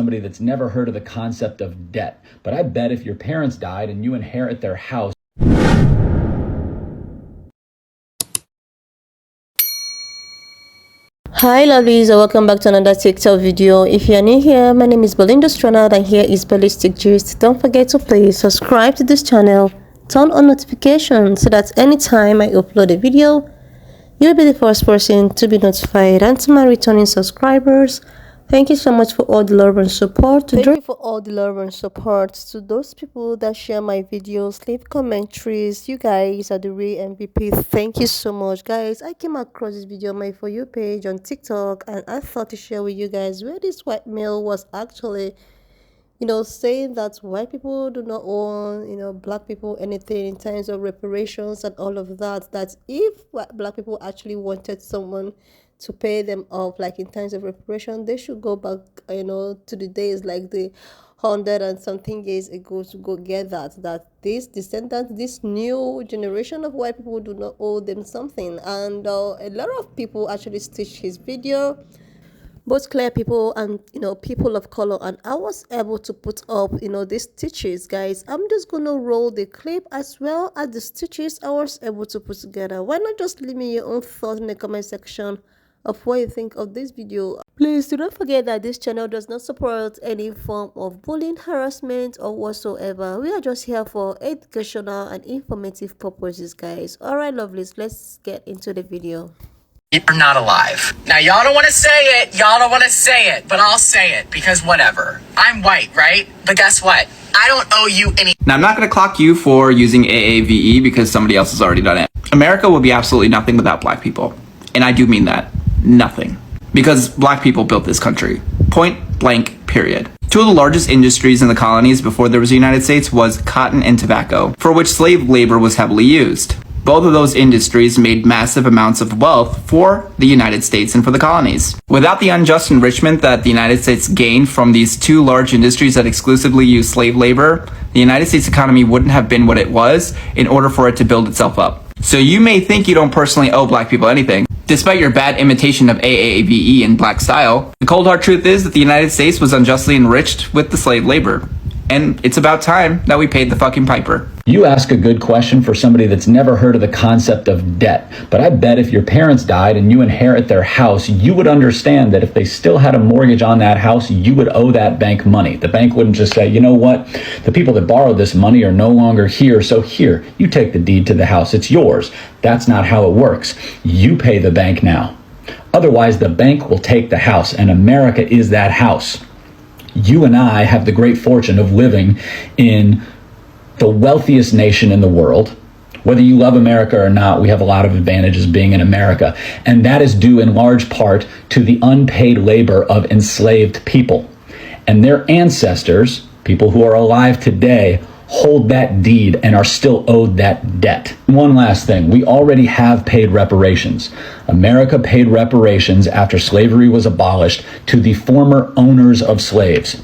somebody that's never heard of the concept of debt, but I bet if your parents died and you inherit their house. Hi lovelies, and welcome back to another TikTok video. If you're new here, my name is Belinda Stronald and here is Ballistic Gist. Don't forget to please subscribe to this channel, turn on notifications so that anytime I upload a video, you'll be the first person to be notified. And to my returning subscribers, thank you so much for all the love and support. Thank you for all the love and support. To those people that share my videos, leave commentaries, you guys are the real MVP. Thank you so much, guys. I came across this video on my For You page on TikTok and I thought to share with you guys where this white male was actually, saying that white people do not own, black people anything in terms of reparations and all of that. That if black people actually wanted someone to pay them off, like in terms of reparation, they should go back, to the days like the 100 and something years ago to go get that these descendants, this new generation of white people do not owe them something. And a lot of people actually stitched his video, both clear people and people of color, and I was able to put up these stitches, guys. I'm just gonna roll the clip as well as the stitches I was able to put together. Why not just leave me your own thoughts in the comment section of what you think of this video. Please do not forget that this channel does not support any form of bullying, harassment or whatsoever. We are just here for educational and informative purposes, guys. Alright lovelies, let's get into the video. You're not alive. Now, y'all don't want to say it, but I'll say it because whatever. I'm white, right? But guess what? I don't owe you any. Now, I'm not going to clock you for using AAVE because somebody else has already done it. America will be absolutely nothing without black people. And I do mean that. Nothing. Because black people built this country. Point blank, period. Two of the largest industries in the colonies before there was a United States was cotton and tobacco, for which slave labor was heavily used. Both of those industries made massive amounts of wealth for the United States and for the colonies. Without the unjust enrichment that the United States gained from these two large industries that exclusively used slave labor, the United States economy wouldn't have been what it was in order for it to build itself up. So you may think you don't personally owe black people anything, despite your bad imitation of AAVE in black style. The cold hard truth is that the United States was unjustly enriched with the slave labor. And it's about time that we paid the fucking piper. You ask a good question for somebody that's never heard of the concept of debt, but I bet if your parents died and you inherit their house, you would understand that if they still had a mortgage on that house, you would owe that bank money. The bank wouldn't just say, you know what, the people that borrowed this money are no longer here, so here, you take the deed to the house, it's yours. That's not how it works. You pay the bank now. Otherwise, the bank will take the house, and America is that house. You and I have the great fortune of living in the wealthiest nation in the world. Whether you love America or not, we have a lot of advantages being in America. And that is due in large part to the unpaid labor of enslaved people. And their ancestors, people who are alive today, hold that deed and are still owed that debt. One last thing, we already have paid reparations. America paid reparations after slavery was abolished to the former owners of slaves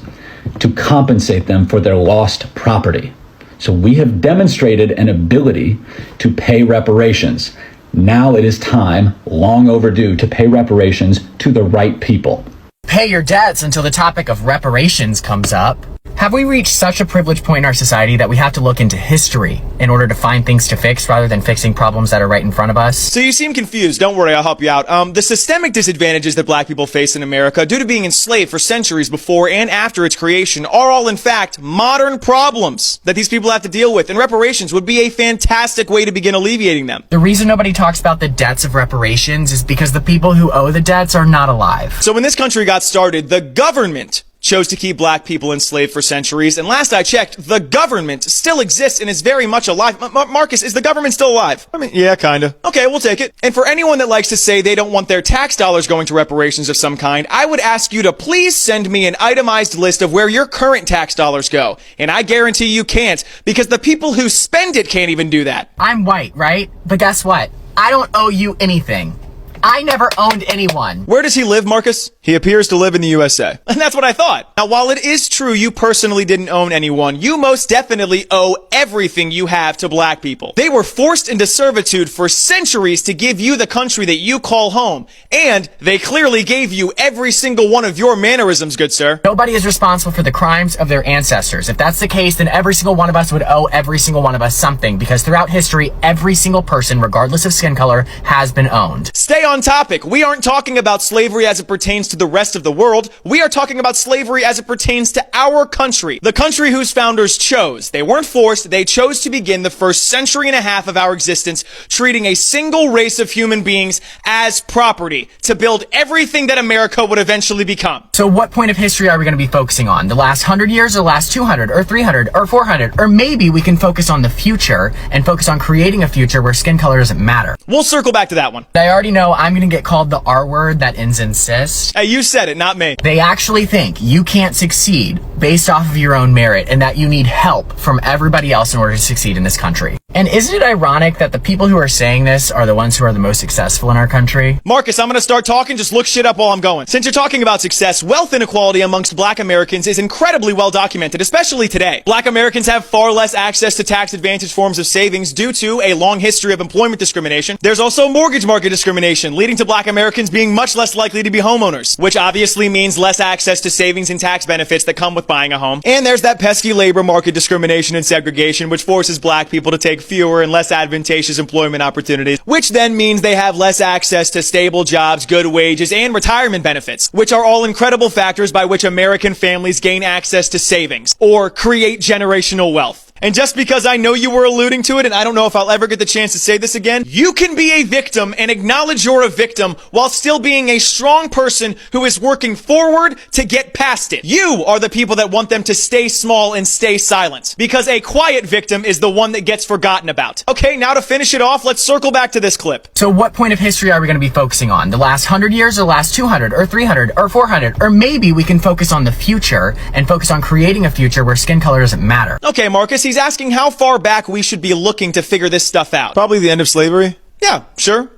to compensate them for their lost property. So we have demonstrated an ability to pay reparations. Now it is time, long overdue, to pay reparations to the right people. Pay your debts until the topic of reparations comes up. Have we reached such a privileged point in our society that we have to look into history in order to find things to fix rather than fixing problems that are right in front of us? So you seem confused. Don't worry, I'll help you out. The systemic disadvantages that black people face in America due to being enslaved for centuries before and after its creation are all, in fact, modern problems that these people have to deal with, and reparations would be a fantastic way to begin alleviating them. The reason nobody talks about the debts of reparations is because the people who owe the debts are not alive. So when this country got started, the government chose to keep black people enslaved for centuries, and last I checked, the government still exists and is very much alive. Marcus, is the government still alive? I mean, yeah, kinda. Okay, we'll take it. And for anyone that likes to say they don't want their tax dollars going to reparations of some kind, I would ask you to please send me an itemized list of where your current tax dollars go. And I guarantee you can't, because the people who spend it can't even do that. I'm white, right? But guess what? I don't owe you anything. I never owned anyone. Where does he live, Marcus? He appears to live in the USA. And that's what I thought. Now, while it is true you personally didn't own anyone, you most definitely owe everything you have to black people. They were forced into servitude for centuries to give you the country that you call home. And they clearly gave you every single one of your mannerisms, good sir. Nobody is responsible for the crimes of their ancestors. If that's the case, then every single one of us would owe every single one of us something, because throughout history, every single person, regardless of skin color, has been owned. Stay on topic. We aren't talking about slavery as it pertains to the rest of the world. We are talking about slavery as it pertains to our country. The country whose founders chose. They weren't forced. They chose to begin the first century and a half of our existence treating a single race of human beings as property to build everything that America would eventually become. So what point of history are we going to be focusing on? The last 100 years, or the last 200, or 300, or 400? Or maybe we can focus on the future and focus on creating a future where skin color doesn't matter. We'll circle back to that one. I already know I'm going to get called the R word that ends in cis. Hey, you said it, not me. They actually think you can't succeed based off of your own merit and that you need help from everybody else in order to succeed in this country. And isn't it ironic that the people who are saying this are the ones who are the most successful in our country? Marcus, I'm going to start talking. Just look shit up while I'm going. Since you're talking about success, wealth inequality amongst black Americans is incredibly well documented, especially today. Black Americans have far less access to tax advantage forms of savings due to a long history of employment discrimination. There's also mortgage market discrimination, leading to black Americans being much less likely to be homeowners, which obviously means less access to savings and tax benefits that come with buying a home. And there's that pesky labor market discrimination and segregation, which forces black people to take fewer and less advantageous employment opportunities, which then means they have less access to stable jobs, good wages, and retirement benefits, which are all incredible factors by which American families gain access to savings or create generational wealth. And just because I know you were alluding to it, and I don't know if I'll ever get the chance to say this again, you can be a victim and acknowledge you're a victim while still being a strong person who is working forward to get past it. You are the people that want them to stay small and stay silent, because a quiet victim is the one that gets forgotten about. Okay, now to finish it off, let's circle back to this clip. So what point of history are we going to be focusing on? The last 100 years, or the last 200, or 300, or 400? Or maybe we can focus on the future and focus on creating a future where skin color doesn't matter. Okay, Marcus, he's asking how far back we should be looking to figure this stuff out. Probably the end of slavery. Yeah, sure.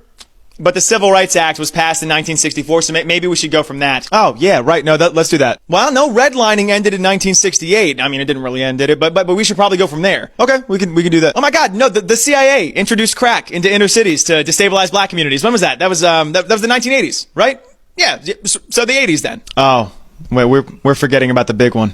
But the Civil Rights Act was passed in 1964, so maybe we should go from that. Oh, yeah, right. No, let's do that. Well, no, redlining ended in 1968. I mean, it didn't really end, did it? But we should probably go from there. Okay, we can do that. Oh my God, no, the CIA introduced crack into inner cities to destabilize black communities. When was that? That was the 1980s, right? Yeah, so the 80s then. Oh, wait, we're forgetting about the big one.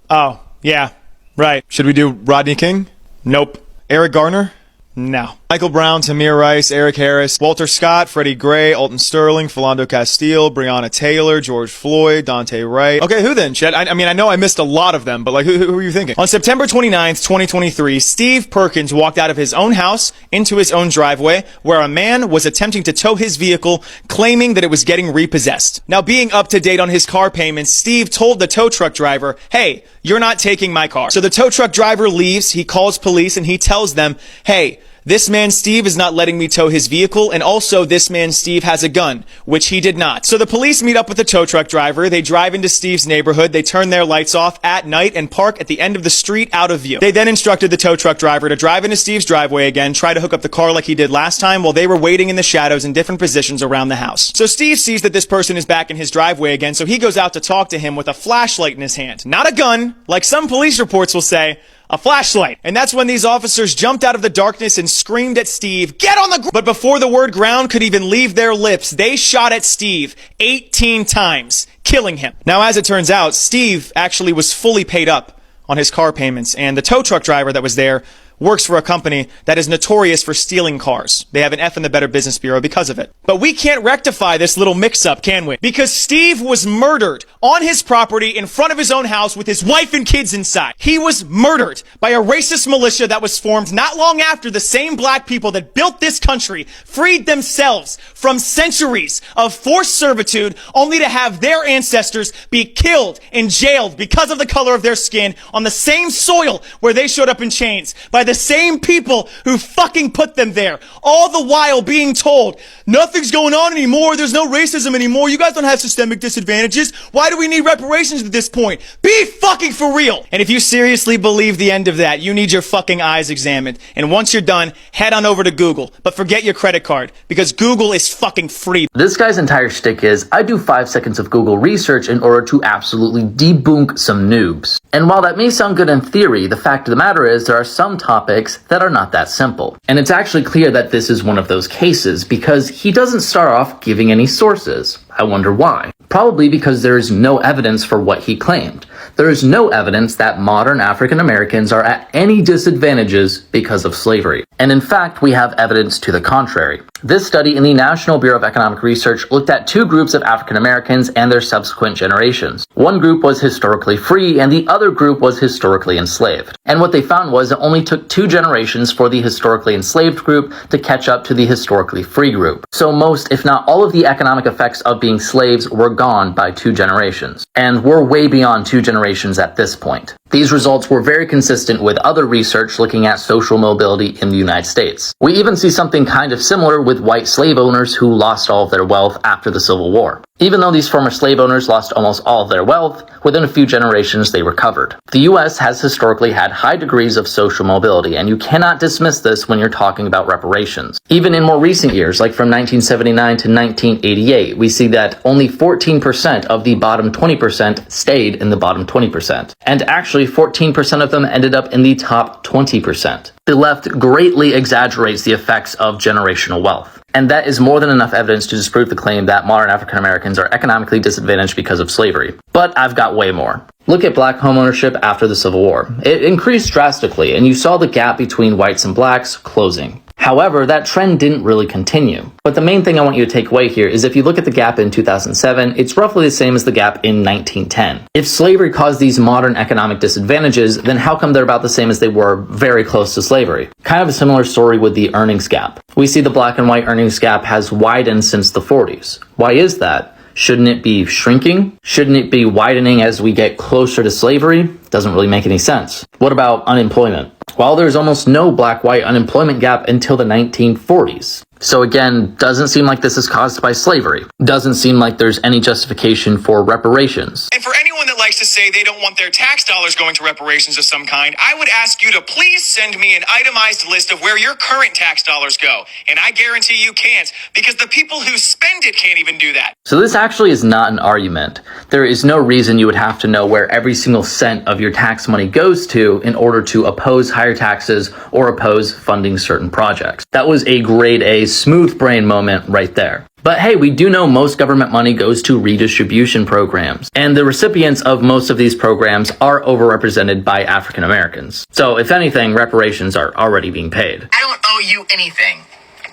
Oh, yeah, right. Should we do Rodney King? Nope. Eric Garner? No. Michael Brown, Tamir Rice, Eric Harris, Walter Scott, Freddie Gray, Alton Sterling, Philando Castile, Breonna Taylor, George Floyd, Dante Wright. Okay, who then, Chet? I mean, I know I missed a lot of them, but like, who are you thinking? On September 29th, 2023, Steve Perkins walked out of his own house into his own driveway where a man was attempting to tow his vehicle, claiming that it was getting repossessed. Now, being up to date on his car payments, Steve told the tow truck driver, hey, you're not taking my car. So the tow truck driver leaves, he calls police, and he tells them, hey, this man Steve is not letting me tow his vehicle, and also this man Steve has a gun, which he did not. So the police meet up with the tow truck driver, they drive into Steve's neighborhood, they turn their lights off at night and park at the end of the street out of view. They then instructed the tow truck driver to drive into Steve's driveway again, try to hook up the car like he did last time while they were waiting in the shadows in different positions around the house. So Steve sees that this person is back in his driveway again, so he goes out to talk to him with a flashlight in his hand. Not a gun, like some police reports will say, a flashlight. And that's when these officers jumped out of the darkness and screamed at Steve, get on the ground! But before the word ground could even leave their lips, they shot at Steve 18 times, killing him. Now, as it turns out, Steve actually was fully paid up on his car payments, and the tow truck driver that was there works for a company that is notorious for stealing cars. They have an F in the Better Business Bureau because of it. But we can't rectify this little mix-up, can we? Because Steve was murdered on his property in front of his own house with his wife and kids inside. He was murdered by a racist militia that was formed not long after the same black people that built this country freed themselves from centuries of forced servitude, only to have their ancestors be killed and jailed because of the color of their skin on the same soil where they showed up in chains by the same people who fucking put them there, all the while being told, nothing's going on anymore, there's no racism anymore, you guys don't have systemic disadvantages, why do we need reparations at this point? Be fucking for real! And if you seriously believe the end of that, you need your fucking eyes examined. And once you're done, head on over to Google. But forget your credit card, because Google is fucking free. This guy's entire shtick is, I do 5 seconds of Google research in order to absolutely debunk some noobs. And while that may sound good in theory, the fact of the matter is there are some topics that are not that simple. And it's actually clear that this is one of those cases because he doesn't start off giving any sources. I wonder why. Probably because there is no evidence for what he claimed. There is no evidence that modern African Americans are at any disadvantages because of slavery. And in fact, we have evidence to the contrary. This study in the National Bureau of Economic Research looked at 2 groups of African Americans and their subsequent generations. One group was historically free and the other group was historically enslaved. And what they found was it only took 2 generations for the historically enslaved group to catch up to the historically free group. So most, if not all of the economic effects of being slaves were gone by 2 generations. And we're way beyond 2 generations at this point. These results were very consistent with other research looking at social mobility in the United States. We even see something kind of similar with white slave owners who lost all of their wealth after the Civil War. Even though these former slave owners lost almost all of their wealth, within a few generations they recovered. The US has historically had high degrees of social mobility, and you cannot dismiss this when you're talking about reparations. Even in more recent years, like from 1979 to 1988, we see that only 14% of the bottom 20% stayed in the bottom 20%. And actually 14% of them ended up in the top 20%. The left greatly exaggerates the effects of generational wealth. And that is more than enough evidence to disprove the claim that modern African Americans are economically disadvantaged because of slavery. But I've got way more. Look at black homeownership after the Civil War. It increased drastically, and you saw the gap between whites and blacks closing. However, that trend didn't really continue. But the main thing I want you to take away here is if you look at the gap in 2007, it's roughly the same as the gap in 1910. If slavery caused these modern economic disadvantages, then how come they're about the same as they were very close to slavery? Kind of a similar story with the earnings gap. We see the black and white earnings gap has widened since the 40s. Why is that? Shouldn't it be shrinking? Shouldn't it be widening as we get closer to slavery? Doesn't really make any sense. What about unemployment? Well, there's almost no black-white unemployment gap until the 1940s. So again, doesn't seem like this is caused by slavery. Doesn't seem like there's any justification for reparations. And for anyone that likes to say they don't want their tax dollars going to reparations of some kind, I would ask you to please send me an itemized list of where your current tax dollars go. And I guarantee you can't, because the people who spend it can't even do that. So this actually is not an argument. There is no reason you would have to know where every single cent of your tax money goes to in order to oppose higher taxes or oppose funding certain projects. That was a grade A smooth brain moment right there. But hey, we do know most government money goes to redistribution programs, and the recipients of most of these programs are overrepresented by African Americans. So if anything, reparations are already being paid. I don't owe you anything.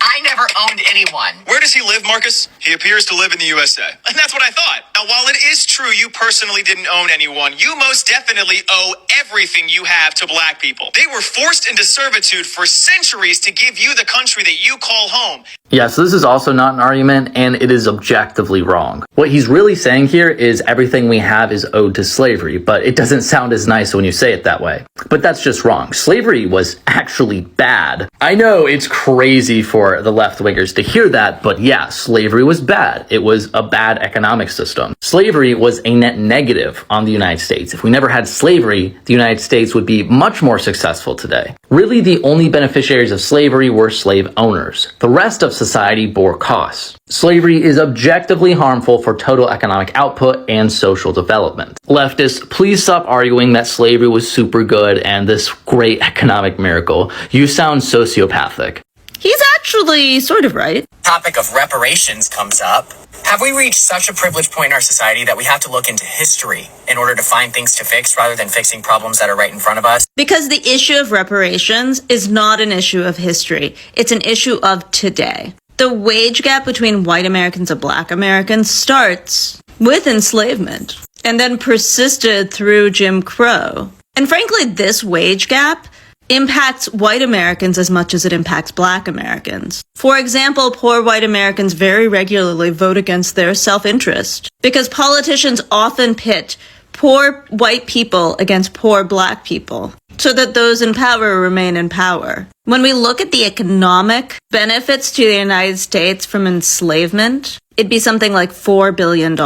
I never owned anyone. Where does he live, Marcus? He appears to live in the USA. And that's what I thought. Now, while it is true you personally didn't own anyone, you most definitely owe everything you have to black people. They were forced into servitude for centuries to give you the country that you call home. Yeah, so this is also not an argument, and it is objectively wrong. What he's really saying here is everything we have is owed to slavery, but it doesn't sound as nice when you say it that way. But that's just wrong. Slavery was actually bad. I know it's crazy for the left-wingers to hear that, but yeah, slavery was bad. It was a bad economic system. Slavery was a net negative on the United States. If we never had slavery, the United States would be much more successful today. Really, the only beneficiaries of slavery were slave owners. The rest of society bore costs. Slavery is objectively harmful for total economic output and social development. Leftists, please stop arguing that slavery was super good and this great economic miracle. You sound sociopathic. He's actually sort of right. Topic of reparations comes up. Have we reached such a privileged point in our society that we have to look into history in order to find things to fix rather than fixing problems that are right in front of us? Because the issue of reparations is not an issue of history. It's an issue of today. The wage gap between white Americans and black Americans starts with enslavement and then persisted through Jim Crow. And frankly, this wage gap impacts white Americans as much as it impacts black Americans. For example, poor white Americans very regularly vote against their self-interest because politicians often pit poor white people against poor black people. so that those in power remain in power. When we look at the economic benefits to the United States from enslavement, it'd be something like $4 billion,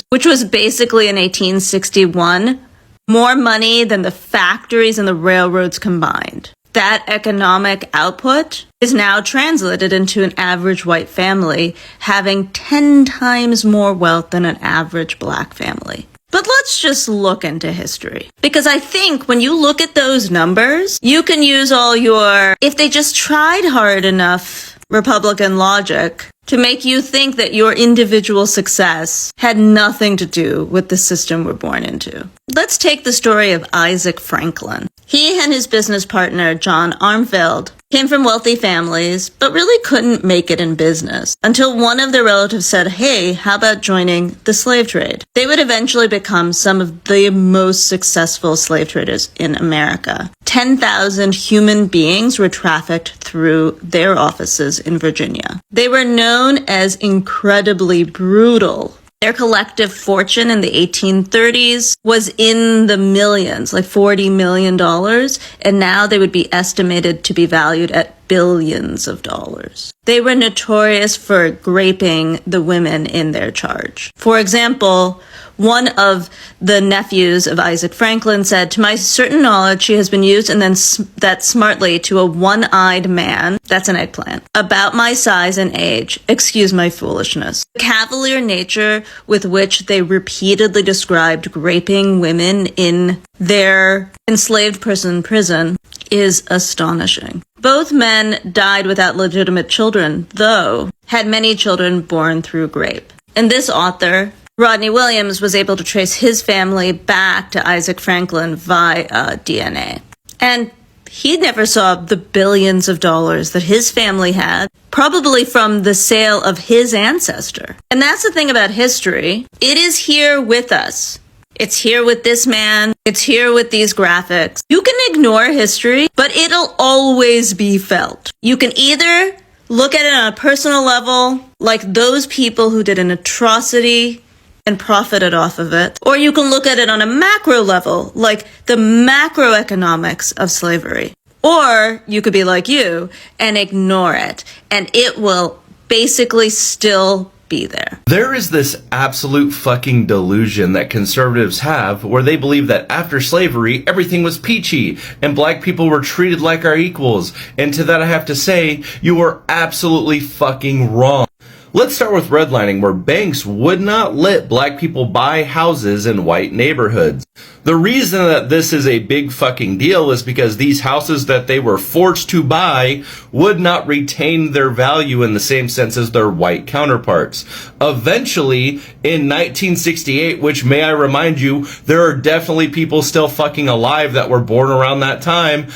which was basically in 1861 more money than the factories and the railroads combined. That economic output is now translated into an average white family having 10 times more wealth than an average black family. But let's just look into history. Because I think when you look at those numbers, you can use all your, if they just tried hard enough, Republican logic to make you think that your individual success had nothing to do with the system we're born into. Let's take the story of Isaac Franklin. He and his business partner, John Armfield, came from wealthy families, but really couldn't make it in business until one of their relatives said, hey, how about joining the slave trade? They would eventually become some of the most successful slave traders in America. 10,000 human beings were trafficked through their offices in Virginia. They were known as incredibly brutal. Their collective fortune in the 1830s was in the millions, like $40 million, and now they would be estimated to be valued at billions of dollars. They were notorious for raping the women in their charge. For example, one of the nephews of Isaac Franklin said, to my certain knowledge, she has been used and then that smartly to a one-eyed man, that's an eggplant, about my size and age. Excuse my foolishness. The cavalier nature with which they repeatedly described raping women in their enslaved person prison is astonishing. Both men died without legitimate children, though had many children born through rape. And this author, Rodney Williams, was able to trace his family back to Isaac Franklin via DNA. And he never saw the billions of dollars that his family had, probably from the sale of his ancestor. And that's the thing about history. It is here with us. It's here with this man. It's here with these graphics. You can ignore history, but it'll always be felt. You can either look at it on a personal level, like those people who did an atrocity and profited off of it, or you can look at it on a macro level, like the macroeconomics of slavery. Or you could be like you and ignore it, and it will basically still be there. There is this absolute fucking delusion that conservatives have where they believe that after slavery, everything was peachy and black people were treated like our equals. And to that I have to say, you are absolutely fucking wrong. Let's start with redlining, where banks would not let black people buy houses in white neighborhoods. The reason that this is a big fucking deal is because these houses that they were forced to buy would not retain their value in the same sense as their white counterparts. Eventually, in 1968, which may I remind you, there are definitely people still fucking alive that were born around that time,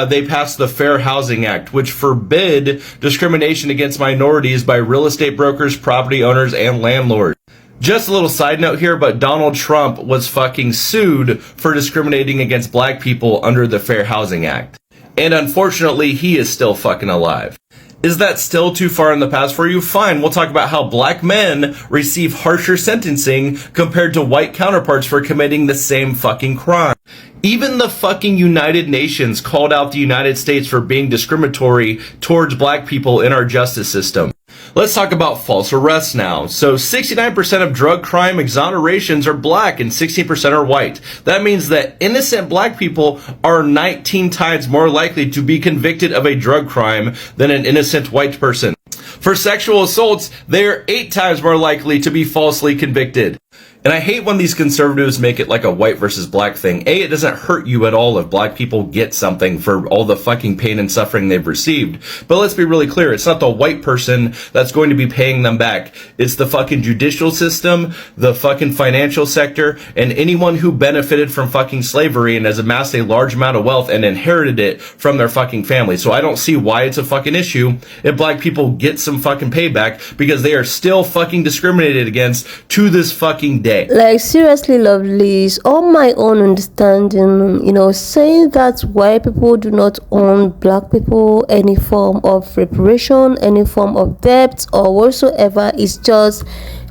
they passed the Fair Housing Act, which forbid discrimination against minorities by real estate brokers, property owners, and landlords. Just a little side note here, but Donald Trump was fucking sued for discriminating against black people under the Fair Housing Act. And unfortunately, he is still fucking alive. Is that still too far in the past for you? Fine, we'll talk about how black men receive harsher sentencing compared to white counterparts for committing the same fucking crime. Even the fucking United Nations called out the United States for being discriminatory towards black people in our justice system. Let's talk about false arrests now. So 69% of drug crime exonerations are black and 16% are white. That means that innocent black people are 19 times more likely to be convicted of a drug crime than an innocent white person. For sexual assaults, they are 8 times more likely to be falsely convicted. And I hate when these conservatives make it like a white versus black thing. A, it doesn't hurt you at all if black people get something for all the fucking pain and suffering they've received. But let's be really clear, it's not the white person that's going to be paying them back. It's the fucking judicial system, the fucking financial sector, and anyone who benefited from fucking slavery and has amassed a large amount of wealth and inherited it from their fucking family. So I don't see why it's a fucking issue if black people get some fucking payback, because they are still fucking discriminated against to this fucking day. Like, seriously, lovelies, on my own understanding, saying that white people do not own black people any form of reparation, any form of debt or whatsoever is just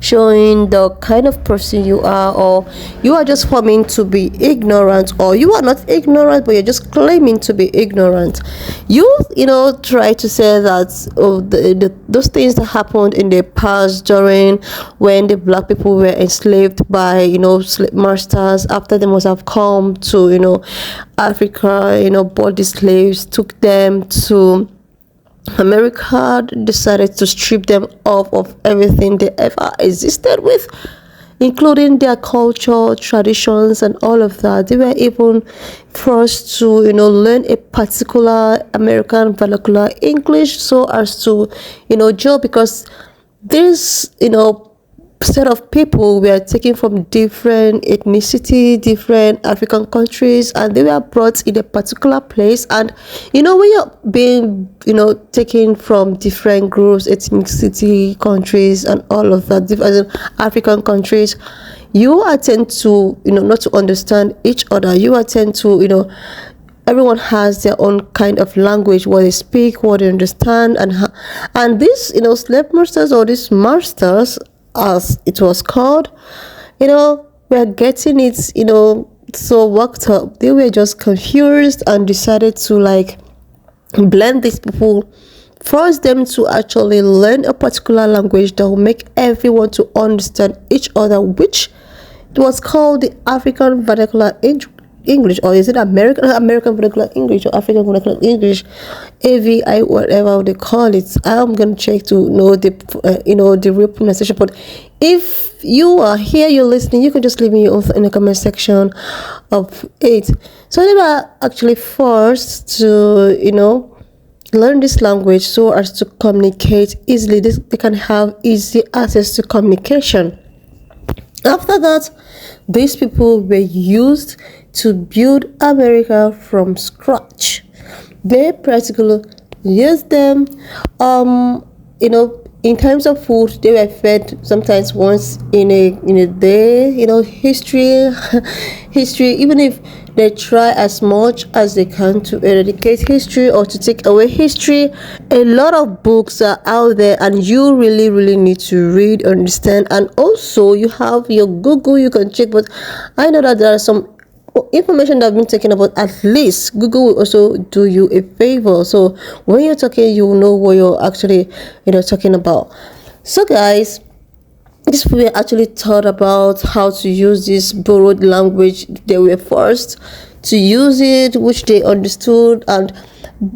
showing the kind of person you are, or you are just forming to be ignorant, or you are not ignorant but you're just claiming to be ignorant. You try to say that those things that happened in the past during when the black people were enslaved by slave masters, after they must have come to Africa, bought the slaves, took them to America, decided to strip them off of everything they ever existed with, including their culture, traditions, and all of that. They were even forced to, learn a particular American vernacular English so as to, job, because this, set of people were taken from different ethnicity, different African countries, and they were brought in a particular place. And when you're being taken from different groups, ethnicity, countries, and all of that, different African countries, you attend to not to understand each other. You attend to everyone has their own kind of language, what they speak, what they understand, and these slave masters, or these masters as it was called, we're getting it so worked up. They were just confused and decided to blend these people, force them to actually learn a particular language that will make everyone to understand each other, which was called the African vernacular English, or is it American vernacular English, or African vernacular English, AVI, whatever they call it. I'm gonna check to know the real pronunciation. But if you are here, you're listening, you can just leave me in the comment section of it. So they were actually forced to learn this language so as to communicate easily. They can have easy access to communication. After that, these people were used to build America from scratch. They practically used them, in terms of food. They were fed sometimes once in a day. History, even if they try as much as they can to eradicate history or to take away history, a lot of books are out there, and you really, really need to read, understand. And also you have your Google, you can check. But I know that there are some information that I've been talking about. At least Google will also do you a favor, so when you're talking, you will know what you're actually talking about. So guys, this we actually taught about how to use this borrowed language. They were forced to use it, which they understood, and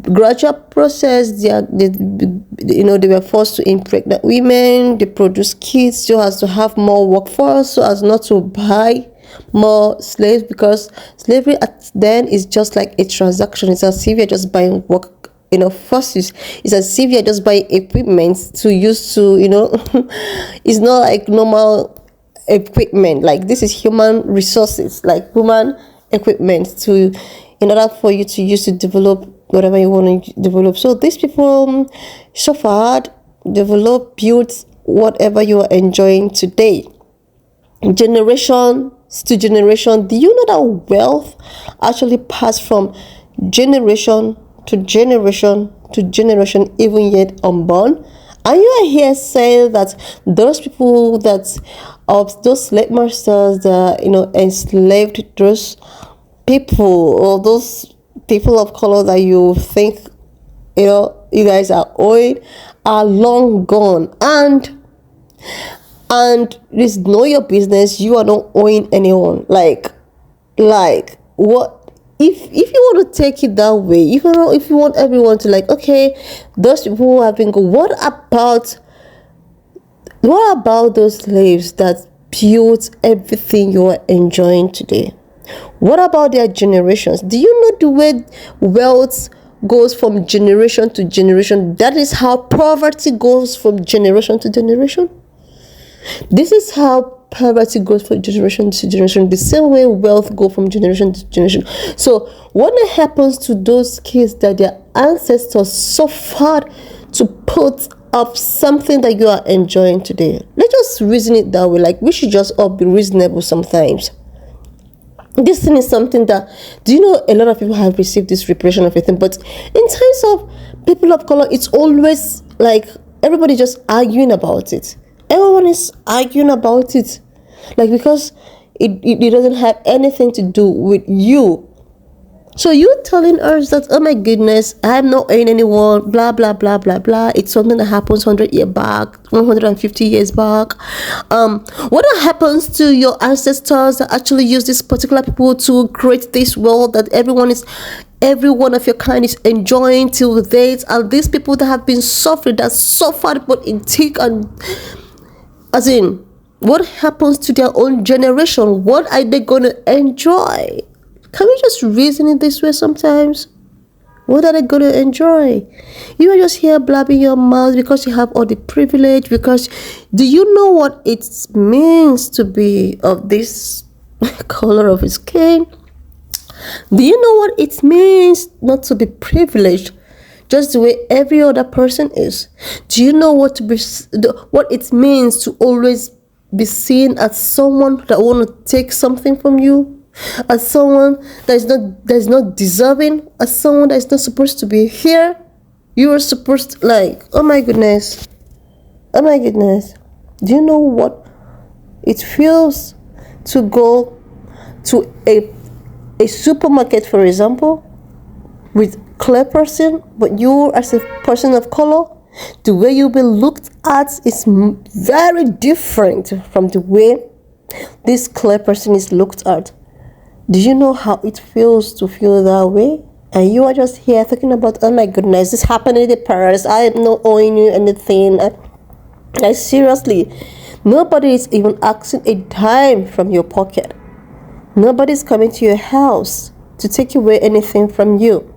gradual process. They were forced to impregnate women. They produce kids so as to have more workforce, so as not to buy more slaves, because slavery at then is just like a transaction. It's as if you're just buying work forces. It's as if you're just buying equipment to use to it's not like normal equipment. Like, this is human resources, like human equipment, to in order for you to use to develop whatever you want to develop. So these people suffered, developed, built whatever you are enjoying today. Generation to generation. Do you know that wealth actually passed from generation to generation to generation, even yet unborn? And you are here saying that those people those slave masters that enslaved those people, or those people of color that you think you guys are owing, are long gone, and it's not your business. You are not owing anyone. Like what? If you want to take it that way, if you want everyone to okay, those people who have been good, what about those slaves that built everything you are enjoying today? What about their generations? Do you know the way wealth goes from generation to generation? That is how poverty goes from generation to generation. This is how poverty goes from generation to generation, the same way wealth goes from generation to generation. So what happens to those kids that their ancestors suffered to put up something that you are enjoying today? Let's just reason it that way. Like, we should just all be reasonable sometimes. This thing is something that, do you know, a lot of people have received this reparation of everything, but in terms of people of color, it's always like everybody just arguing about it. Everyone is arguing about it, like, because it doesn't have anything to do with you. So you telling us that, oh my goodness, I'm not owing anyone, blah blah blah blah blah. It's something that happens 100 years back, 150 years back. What happens to your ancestors that actually use these particular people to create this world that every one of your kind is enjoying till date? And these people that have been suffering, that suffered but in thick and, as in, what happens to their own generation? What are they going to enjoy? Can we just reason it this way sometimes? What are they going to enjoy? You are just here blabbing your mouth because you have all the privilege. Because do you know what it means to be of this color of skin? Do you know what it means not to be privileged just the way every other person is? Do you know what it means to always be seen as someone that want to take something from you? As someone that is not deserving, as someone that is not supposed to be here? You are supposed to, like, oh my goodness. Do you know what it feels to go to a supermarket, for example, with clear person, but you as a person of color, the way you'll be looked at is very different from the way this clear person is looked at. Do you know how it feels to feel that way? And you are just here talking about, oh my goodness, this happened in the Paris, I am not owing you anything. I seriously, nobody is even asking a dime from your pocket. Nobody is coming to your house to take away anything from you.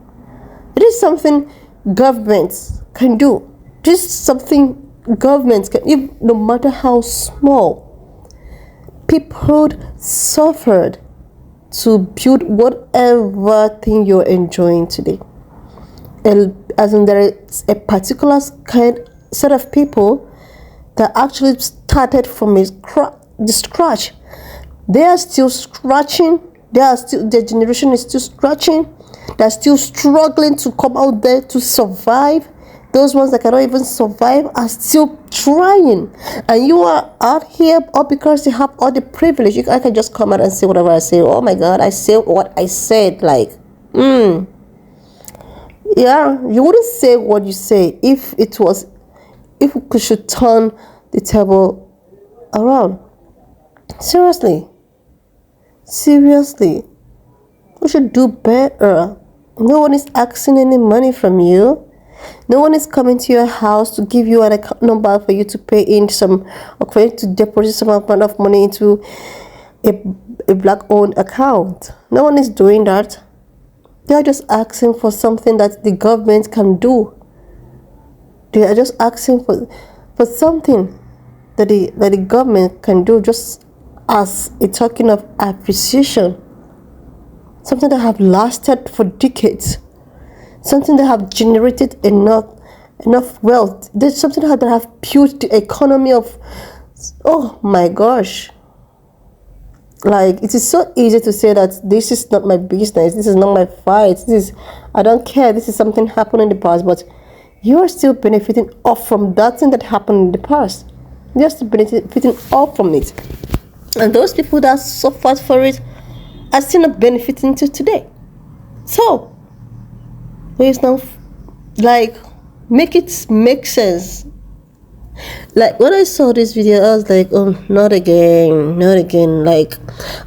It is something governments can do. This is something governments can, no matter how small. People suffered to build whatever thing you're enjoying today. And as in, there is a particular set of people that actually started from the scratch. They are still scratching. Their generation is still scratching. They're still struggling to come out there to survive. Those ones that cannot even survive are still trying. And you are out here all because you have all the privilege. I can just come out and say whatever I say. Oh my God, I say what I said. Like, yeah, you wouldn't say what you say if we should turn the table around. Seriously. We should do better. No one is asking any money from you. No one is coming to your house to give you an account number for you to pay in some, or for you to deposit some amount of money into a black-owned account. No one is doing that. They are just asking for something that the government can do. They are just asking for something that the government can do, just as a token of appreciation. Something that have lasted for decades. Something that have generated enough wealth. There's something that have built the economy of, oh my gosh. Like, it is so easy to say that this is not my business, this is not my fight, I don't care, this is something happened in the past, but you are still benefiting off from that thing that happened in the past. You're still benefiting off from it. And those people that suffered for it are still not benefiting to today. So, please now, like, make it make sense. Like, when I saw this video, I was like, oh, not again. Like,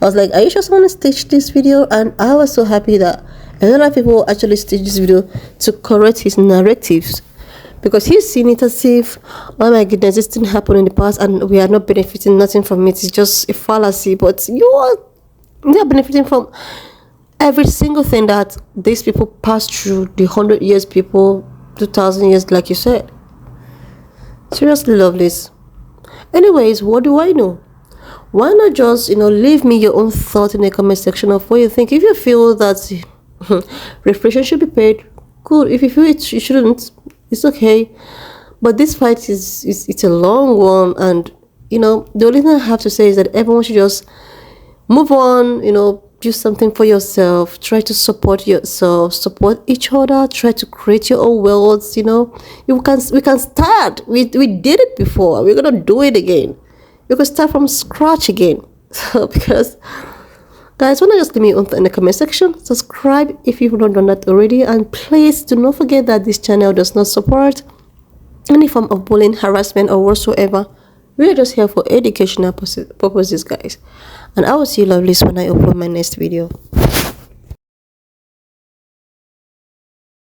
I was like, are you sure someone staged this video? And I was so happy that a lot of people actually staged this video to correct his narratives, because he's seen it as if, oh my goodness, this didn't happen in the past and we are not benefiting nothing from it. It's just a fallacy. But you are benefiting from every single thing that these people passed through, the 100 years people, 2,000 years, like you said. Seriously, love this. Anyways, what do I know? Why not just, leave me your own thought in the comment section of what you think. If you feel that reparations should be paid, good. If you feel it shouldn't, it's okay. But this fight it's a long one, and the only thing I have to say is that everyone should just move on, do something for yourself. Try to support yourself, support each other. Try to create your own worlds. You know, we can start. We did it before. We're gonna do it again. You can start from scratch again. So because, guys, wanna just leave me in the comment section. Subscribe if you've not done that already, and please do not forget that this channel does not support any form of bullying, harassment, or whatsoever. We are just here for educational purposes, guys. And I will see you lovelies when I upload my next video.